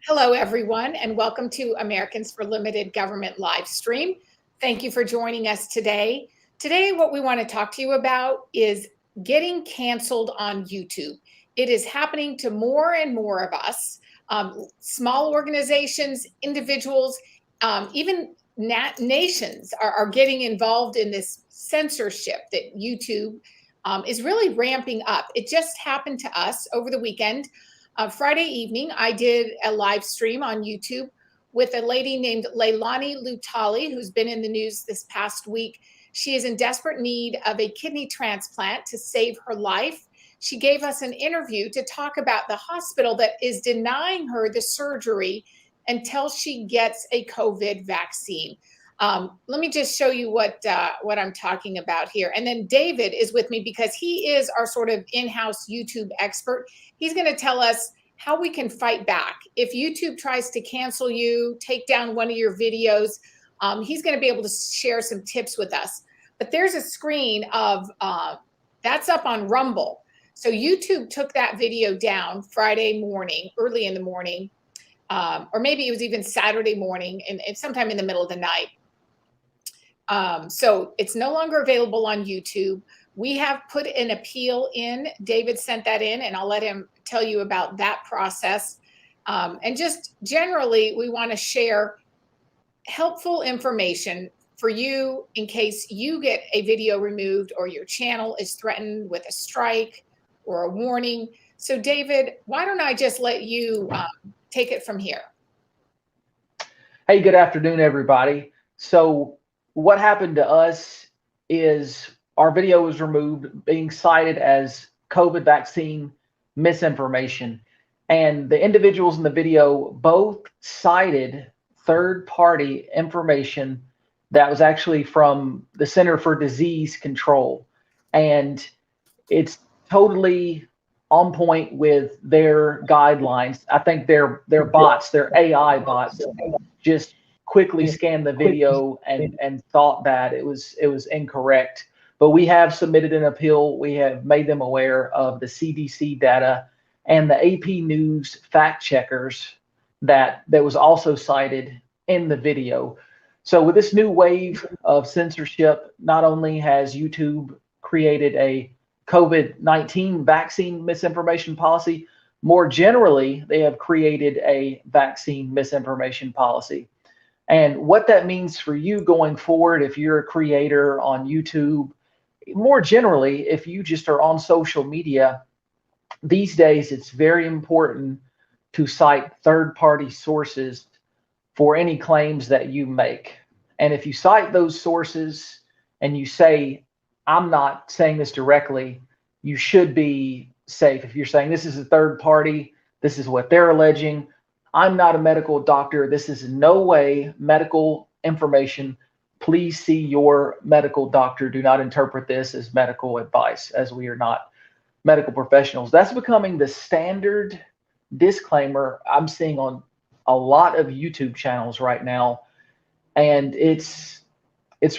Hello, everyone, and welcome to Americans for Limited Government live stream. Thank you for joining us today. Today, what we want to talk to you about is getting canceled on YouTube. It is happening to more and more of us, small organizations, individuals, even nations are getting involved in this censorship that YouTube is really ramping up. It just happened to us over the weekend. Friday evening, I did a live stream on YouTube with a lady named Leilani Lutali, who's been in the news this past week. She is in desperate need of a kidney transplant to save her life. She gave us an interview to talk about the hospital that is denying her the surgery until she gets a COVID vaccine. Let me just show you what I'm talking about here. And then David is with me because he is our sort of in-house YouTube expert. He's going to tell us how we can fight back. If YouTube tries to cancel you, take down one of your videos, he's going to be able to share some tips with us. But there's a screen of, that's up on Rumble. So YouTube took that video down Friday morning, early in the morning, or maybe it was even Saturday morning and sometime in the middle of the night. So it's no longer available on YouTube. We have put an appeal in. David sent that in, and I'll let him tell you about that process. And just generally, we want to share helpful information for you in case you get a video removed or your channel is threatened with a strike or a warning. So David, why don't I just let you take it from here? Hey, good afternoon, everybody. So what happened to us is our video was removed being cited as COVID vaccine misinformation. And the individuals in the video both cited third-party information that was actually from the Center for Disease Control. And it's totally on point with their guidelines. I think their bots, their AI bots, just quickly scanned the video and thought that it was incorrect. But we have submitted an appeal. We have made them aware of the CDC data and the AP News fact checkers that was also cited in the video. So with this new wave of censorship, not only has YouTube created a COVID-19 vaccine misinformation policy, more generally, they have created a vaccine misinformation policy. And what that means for you going forward, if you're a creator on YouTube, more generally, if you just are on social media, these days it's very important to cite third-party sources for any claims that you make. And if you cite those sources and you say, I'm not saying this directly, you should be safe. If you're saying this is a third party, this is what they're alleging, I'm not a medical doctor, this is in no way medical information, please see your medical doctor. Do not interpret this as medical advice, as we are not medical professionals. That's becoming the standard disclaimer I'm seeing on a lot of YouTube channels right now. And it's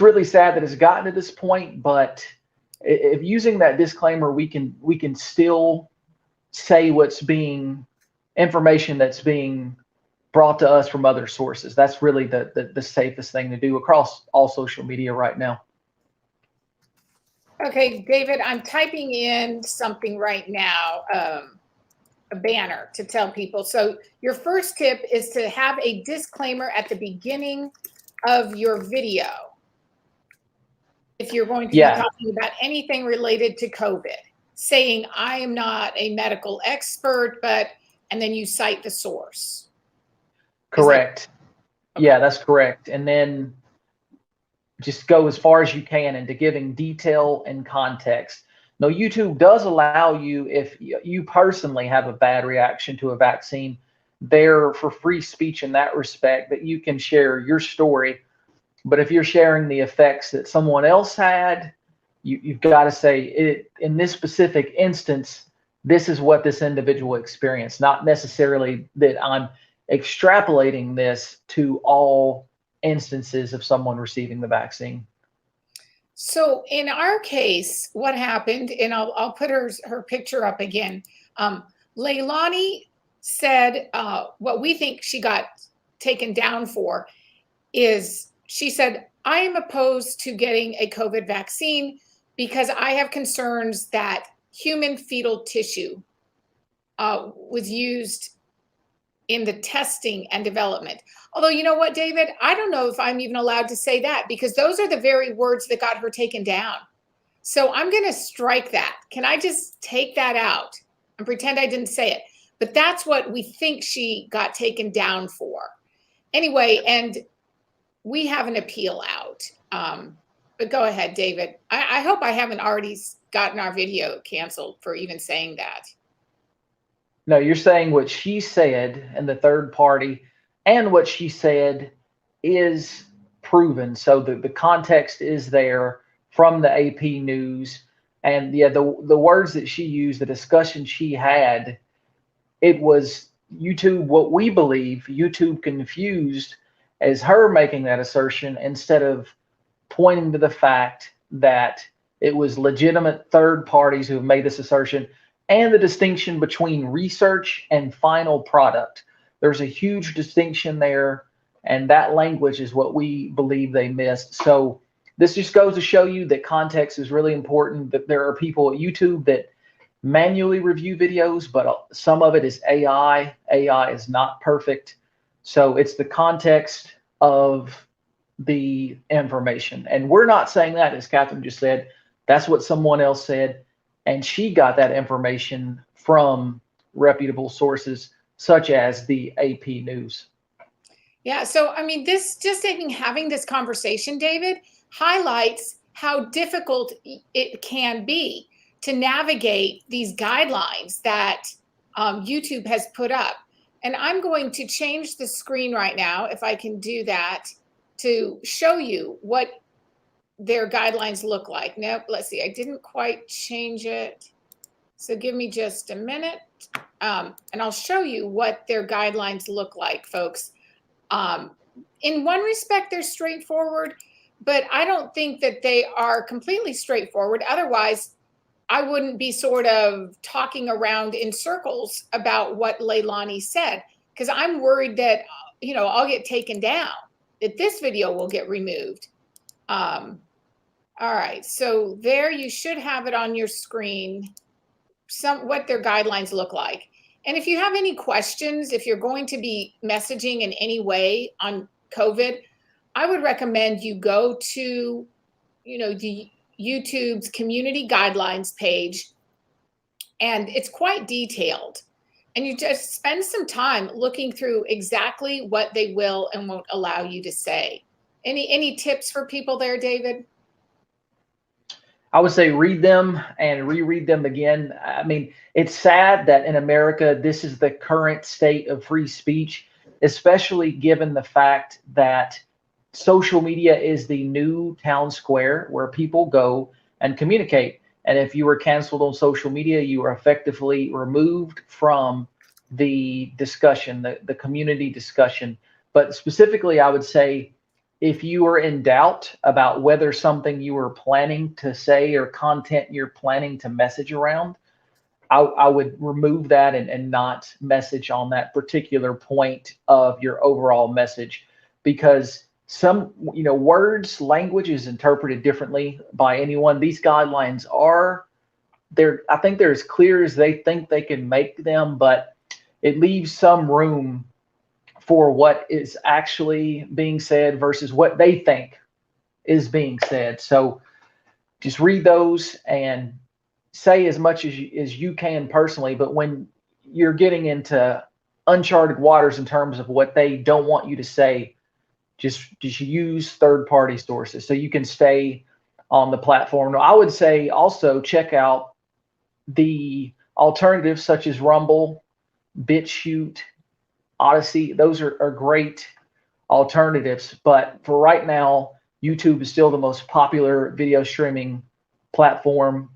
really sad that it's gotten to this point, but if using that disclaimer, we can still say what's being information that's being brought to us from other sources. That's really the safest thing to do across all social media right now. Okay, David, I'm typing in something right now, a banner to tell people. So your first tip is to have a disclaimer at the beginning of your video if you're going to be talking about anything related to COVID, saying I am not a medical expert, and then you cite the source. Correct. Okay. Yeah, that's correct. And then just go as far as you can into giving detail and context. Now, YouTube does allow you, if you personally have a bad reaction to a vaccine, they're for free speech in that respect, that you can share your story. But if you're sharing the effects that someone else had, you've got to say, in this specific instance, this is what this individual experienced, not necessarily that I'm extrapolating this to all instances of someone receiving the vaccine. So in our case, what happened, and I'll put her picture up again. Leilani said what we think she got taken down for is she said, I am opposed to getting a COVID vaccine because I have concerns that human fetal tissue was used in the testing and development. Although, you know what, David, I don't know if I'm even allowed to say that, because those are the very words that got her taken down. So I'm going to strike that. Can I just take that out and pretend I didn't say it? But that's what we think she got taken down for. Anyway, and we have an appeal out. But go ahead, David. I hope I haven't already gotten our video canceled for even saying that. No, you're saying what she said and the third party, and what she said is proven. So the context is there from the AP News. And yeah, the words that she used, the discussion she had, it was YouTube, what we believe YouTube confused as her making that assertion, instead of pointing to the fact that it was legitimate third parties who have made this assertion, and the distinction between research and final product. There's a huge distinction there, and that language is what we believe they missed. So this just goes to show you that context is really important, that there are people at YouTube that manually review videos, but some of it is AI. AI is not perfect. So it's the context of the information. And we're not saying that, as Catherine just said. That's what someone else said. And she got that information from reputable sources such as the AP News. Yeah, so I mean, this just having this conversation, David, highlights how difficult it can be to navigate these guidelines that YouTube has put up. And I'm going to change the screen right now, if I can do that, to show you what their guidelines look like. Nope, let's see, I didn't quite change it. So give me just a minute, and I'll show you what their guidelines look like, folks. In one respect, they're straightforward, but I don't think that they are completely straightforward. Otherwise, I wouldn't be sort of talking around in circles about what Leilani said, because I'm worried that, you know, I'll get taken down, that this video will get removed. All right, so there you should have it on your screen, what their guidelines look like. And if you have any questions, if you're going to be messaging in any way on COVID, I would recommend you go to, you know, the YouTube's community guidelines page, and it's quite detailed. And you just spend some time looking through exactly what they will and won't allow you to say. Any tips for people there, David? I would say read them and reread them again. I mean, it's sad that in America, this is the current state of free speech, especially given the fact that social media is the new town square where people go and communicate. And if you were canceled on social media, you are effectively removed from the discussion, the community discussion. But specifically, I would say, if you are in doubt about whether something you were planning to say or content you're planning to message around, I would remove that and not message on that particular point of your overall message, because some, you know, words, language is interpreted differently by anyone. These guidelines are, I think they're as clear as they think they can make them, but it leaves some room for what is actually being said versus what they think is being said. So just read those and say as much as you can personally, but when you're getting into uncharted waters in terms of what they don't want you to say, just use third-party sources so you can stay on the platform. I would say also check out the alternatives such as Rumble, BitChute, Odyssey. Those are great alternatives, but for right now, YouTube is still the most popular video streaming platform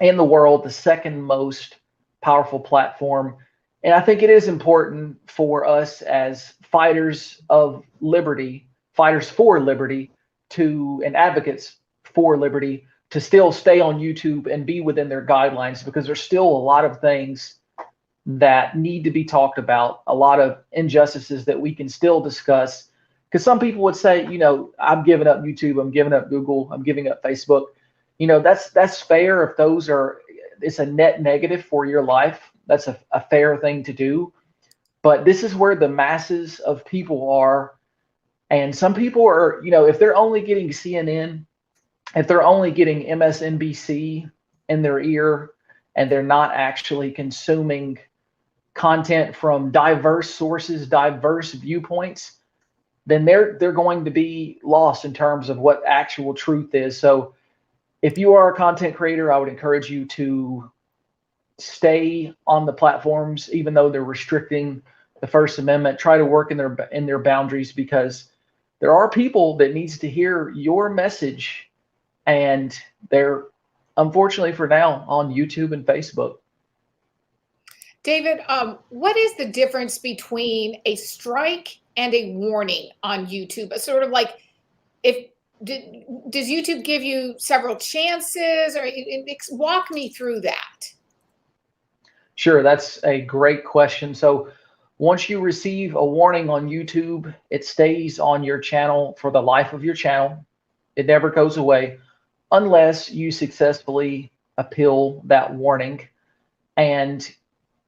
in the world, the second most powerful platform. And I think it is important for us as fighters of liberty, fighters for liberty, and advocates for liberty, to still stay on YouTube and be within their guidelines, because there's still a lot of things that need to be talked about, a lot of injustices that we can still discuss. Because some people would say, I'm giving up YouTube, I'm giving up Google, I'm giving up Facebook. That's fair if it's a net negative for your life. That's a fair thing to do. But this is where the masses of people are. And some people are, if they're only getting CNN, if they're only getting MSNBC in their ear, and they're not actually consuming content from diverse sources, diverse viewpoints, then they're going to be lost in terms of what actual truth is. So if you are a content creator, I would encourage you to stay on the platforms, even though they're restricting the First Amendment. Try to work in their boundaries, because there are people that needs to hear your message, and they're unfortunately for now on YouTube and Facebook. David, what is the difference between a strike and a warning on YouTube? Sort of like, does YouTube give you several chances, or walk me through that? Sure, that's a great question. So once you receive a warning on YouTube, it stays on your channel for the life of your channel. It never goes away unless you successfully appeal that warning. And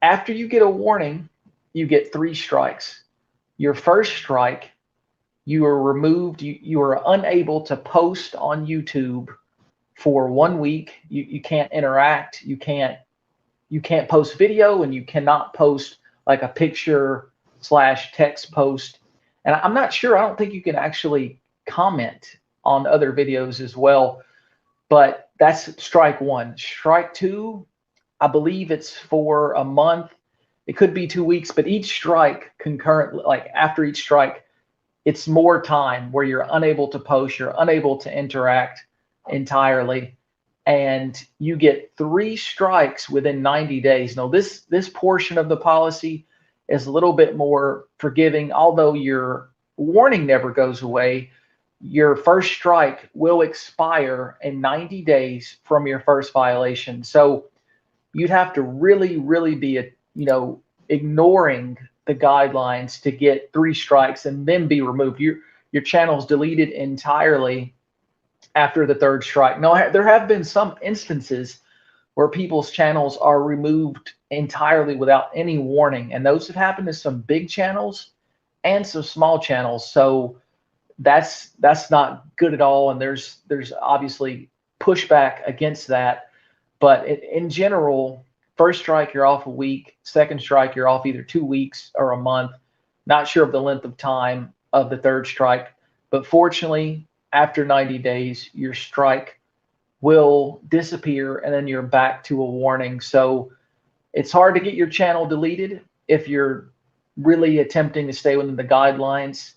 after you get a warning, you get 3 strikes. Your first strike, you are removed. You are unable to post on YouTube for 1 week. You can't interact. You can't post video, and you cannot post like a picture/text post. And I'm not sure. I don't think you can actually comment on other videos as well. But that's strike 1. Strike 2, I believe it's for a month. It could be 2 weeks, but each strike concurrently, like after each strike, it's more time where you're unable to post, you're unable to interact entirely, and you get 3 strikes within 90 days. Now, this portion of the policy is a little bit more forgiving. Although your warning never goes away, your first strike will expire in 90 days from your first violation. So you'd have to really, really be ignoring the guidelines to get 3 strikes and then be removed. Your channel's deleted entirely after the 3rd strike. Now, there have been some instances where people's channels are removed entirely without any warning, and those have happened to some big channels and some small channels. So that's not good at all, and there's obviously pushback against that. But in general, first strike, you're off a week. Second strike, you're off either 2 weeks or a month. Not sure of the length of time of the 3rd strike, but fortunately, after 90 days, your strike will disappear, and then you're back to a warning. So it's hard to get your channel deleted if you're really attempting to stay within the guidelines.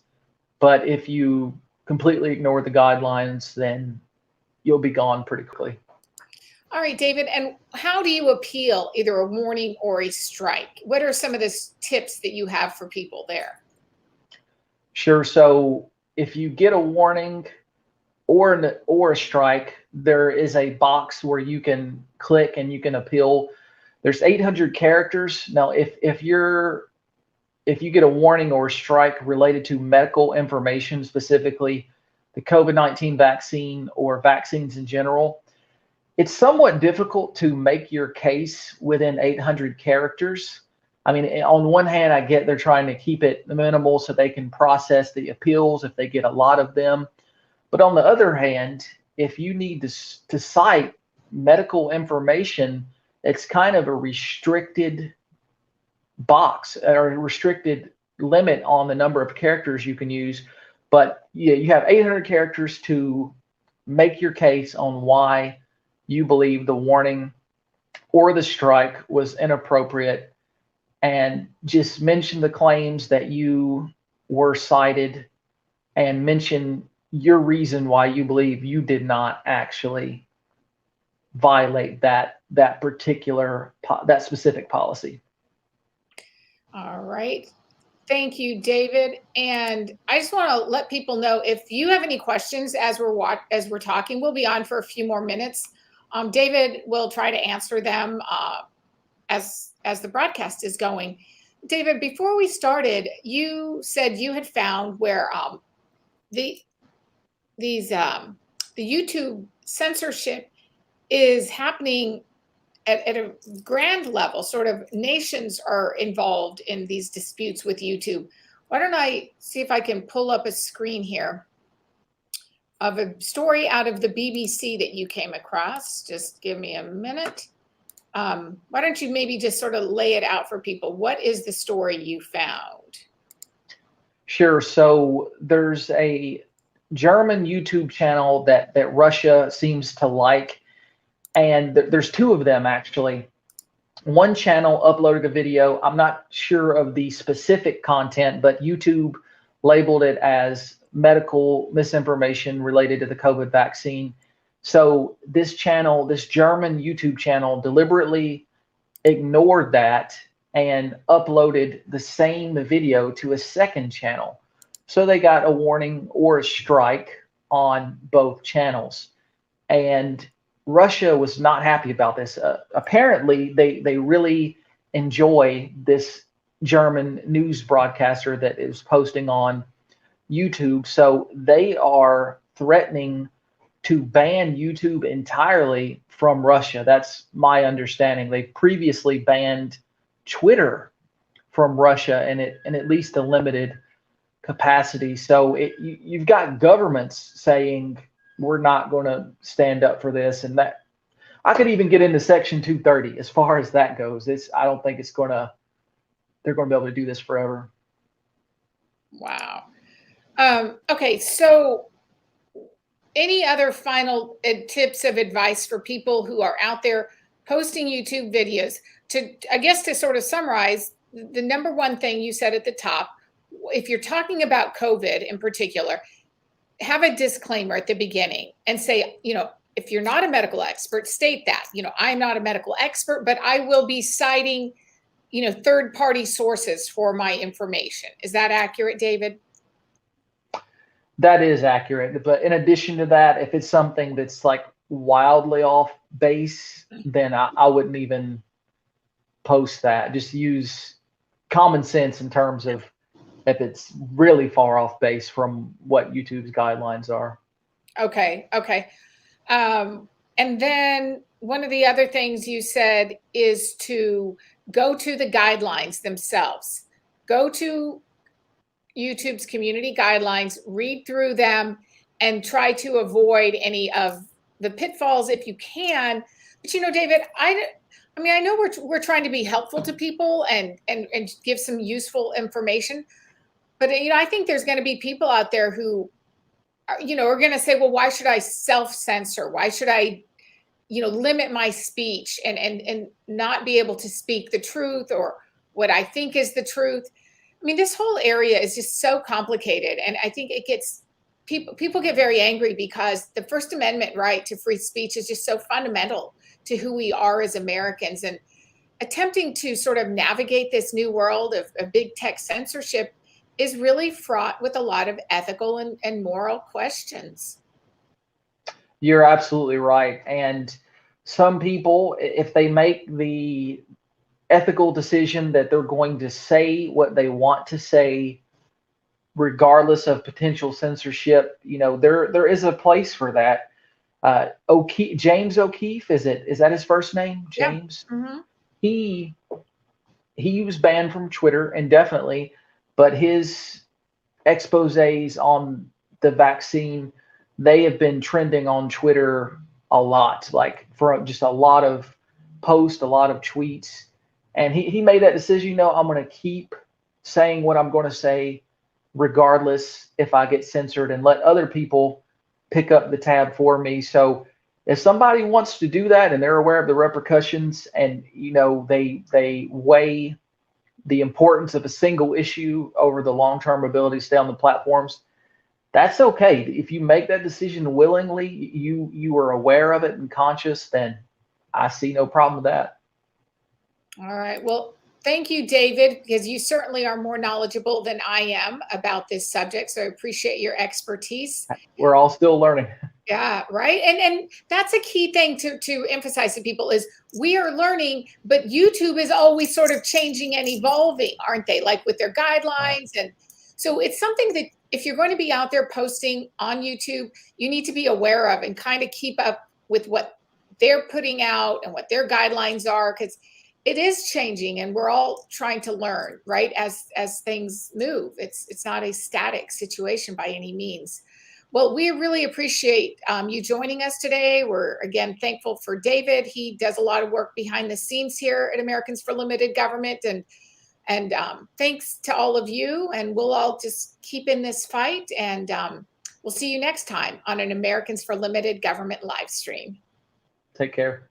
But if you completely ignore the guidelines, then you'll be gone pretty quickly. All right, David, and how do you appeal either a warning or a strike? What are some of the tips that you have for people there? Sure. So if you get a warning or a strike, there is a box where you can click and you can appeal. There's 800 characters. Now, if you get a warning or a strike related to medical information, specifically the COVID-19 vaccine or vaccines in general, it's somewhat difficult to make your case within 800 characters. I mean, on one hand, I get they're trying to keep it minimal so they can process the appeals if they get a lot of them. But on the other hand, if you need to cite medical information, it's kind of a restricted box or a restricted limit on the number of characters you can use. But yeah, you have 800 characters to make your case on why you believe the warning or the strike was inappropriate, and just mention the claims that you were cited and mention your reason why you believe you did not actually violate that specific policy. All right. Thank you, David. And I just want to let people know, if you have any questions as we're talking, we'll be on for a few more minutes. David will try to answer them as the broadcast is going. David, before we started, you said you had found where the YouTube censorship is happening at a grand level. Sort of nations are involved in these disputes with YouTube. Why don't I see if I can pull up a screen here of a story out of the BBC that you came across. Just give me a minute. Why don't you maybe just sort of lay it out for people? What is the story you found? Sure. So there's a German YouTube channel that Russia seems to like, and there's two of them actually. One channel uploaded a video. I'm not sure of the specific content, but YouTube labeled it as medical misinformation related to the COVID vaccine. So this channel, this German YouTube channel, deliberately ignored that and uploaded the same video to a second channel. So they got a warning or a strike on both channels. And Russia was not happy about this. Apparently, they really enjoy this German news broadcaster that is posting on YouTube. So they are threatening to ban YouTube entirely from Russia. That's my understanding. They previously banned Twitter from Russia in at least a limited capacity. So you've got governments saying we're not going to stand up for this, and that I could even get into Section 230 as far as that goes. I don't think they're going to be able to do this forever. Wow. Okay, so any other final tips of advice for people who are out there posting YouTube videos? I guess to sort of summarize, the number one thing you said at the top, if you're talking about COVID in particular, have a disclaimer at the beginning and say, if you're not a medical expert, state that, I'm not a medical expert, but I will be citing, third-party sources for my information. Is that accurate, David? That is accurate. But in addition to that, if it's something that's like wildly off base, then I wouldn't even post that. Just use common sense in terms of if it's really far off base from what YouTube's guidelines are. Okay. And then one of the other things you said is to go to the guidelines themselves. Go to YouTube's community guidelines, read through them, and try to avoid any of the pitfalls if you can. But David, I know we're trying to be helpful to people and give some useful information. But I think there's going to be people out there who are going to say, well, why should I self-censor? Why should I, limit my speech and not be able to speak the truth or what I think is the truth? I mean, this whole area is just so complicated, and I think it gets people get very angry because the First Amendment right to free speech is just so fundamental to who we are as Americans, and attempting to sort of navigate this new world of big tech censorship is really fraught with a lot of ethical and moral questions. You're absolutely right. And some people, if they make the ethical decision that they're going to say what they want to say, regardless of potential censorship, there is a place for that. James O'Keefe, is that his first name? James? Yeah. Mm-hmm. He was banned from Twitter indefinitely, but his exposés on the vaccine, they have been trending on Twitter a lot, like for just a lot of posts, a lot of tweets. And he made that decision, I'm going to keep saying what I'm going to say, regardless if I get censored, and let other people pick up the tab for me. So if somebody wants to do that and they're aware of the repercussions, and they weigh the importance of a single issue over the long-term ability to stay on the platforms, that's okay. If you make that decision willingly, you are aware of it and conscious, then I see no problem with that. All right. Well, thank you, David, because you certainly are more knowledgeable than I am about this subject. So I appreciate your expertise. We're all still learning. Yeah, right. And that's a key thing to emphasize to people is we are learning, but YouTube is always sort of changing and evolving, aren't they? Like with their Right. guidelines. And so it's something that if you're going to be out there posting on YouTube, you need to be aware of and kind of keep up with what they're putting out and what their guidelines are, because it is changing and we're all trying to learn, right? As things move. It's not a static situation by any means. Well, we really appreciate you joining us today. We're again thankful for David. He does a lot of work behind the scenes here at Americans for Limited Government, and thanks to all of you. And we'll all just keep in this fight. And we'll see you next time on an Americans for Limited Government live stream. Take care.